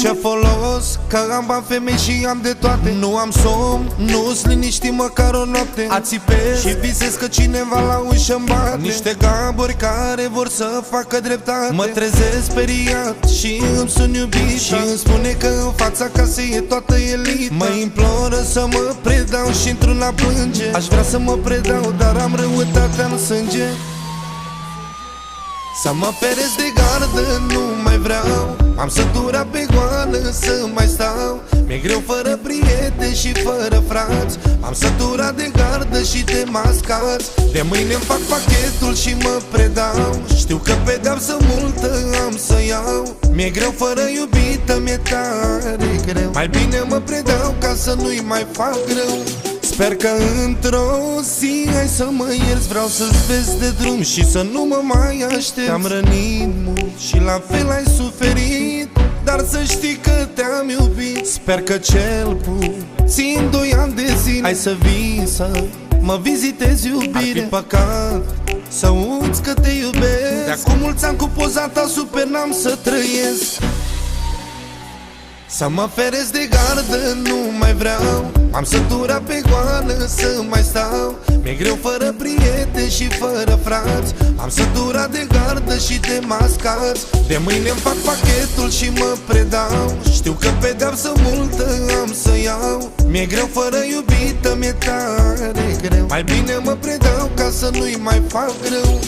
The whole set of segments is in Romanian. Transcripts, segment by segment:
Ce folos că am bani, femei și am de toate. Nu am somn, nu-s liniștit măcar o noapte. Ațipez și visez că cineva la ușă-mi bate. Niște gaburi care vor să facă dreptate. Mă trezesc speriat și îmi sun iubita și îmi spune că în fața casei e toată elita. Mă imploră să mă predau și într-una plânge. Aș vrea să mă predau, dar am răutatea în sânge. Să mă feresc de gardă, nu mai vreau. Am săturat pe goană să mai stau. Mi-e greu fără prieteni și fără frați. Am săturat de gardă și de mascați. De mâine-mi fac pachetul și mă predau. Știu că pedeapsă multă am să iau. Mi-e greu fără iubită, mi-e tare greu. Mai bine mă predau ca să nu-i mai fac greu. Sper că într-o zi ai să mă ierți. Vreau să-ți vezi de drum și să nu mă mai aștepți. Te-am rănit mult și la fel ai suferit, dar să știi că te-am iubit. Sper că cel puțin 2 ani de zile ai să vii să mă vizitezi, iubire. Ar fi păcat să uiți că te iubesc. De acum mulți ani cu poza ta super n-am să trăiesc. Să mă feresc de gardă, nu mai vreau. Am săturat pe goană să mai stau. Mi-e greu fără prieteni și fără frați. Am săturat de gardă și de mascați. De mâine-mi fac pachetul și mă predau. Știu că pedeapsă multă am să iau. Mi-e greu fără iubită, mi-e tare greu. Mai bine mă predau ca să nu-i mai fac greu.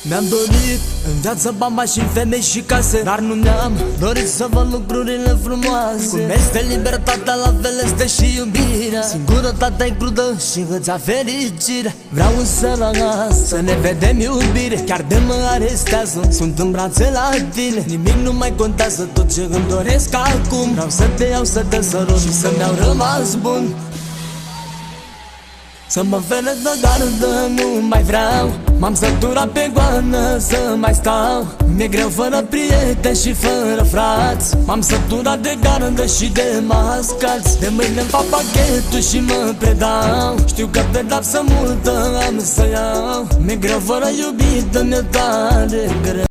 Mi-am dorit în viață bani și femei și case, dar nu mi-am dorit să văd lucrurile frumoase. Cum este libertatea, la fel este și iubirea. Singurătatea e crudă și îți ia fericire. Vreau însă la nas să ne vedem, iubire. Chiar de mă arestează, sunt în brațe la tine. Nimic nu mai contează, tot ce îmi doresc acum. Vreau să te iau, să te sărut și să-mi iau rămas bun. Să mă feresc de gardă, nu mai vreau. M-am săturat pe goană să mai stau. Mi-e greu fără prieteni și fără frați. M-am săturat de gardă și de mascați. De mâine-mi fac pachetul și mă predau. Știu că pedeapsă multă am să iau. Mi-e greu fără iubită, mi-e tare greu.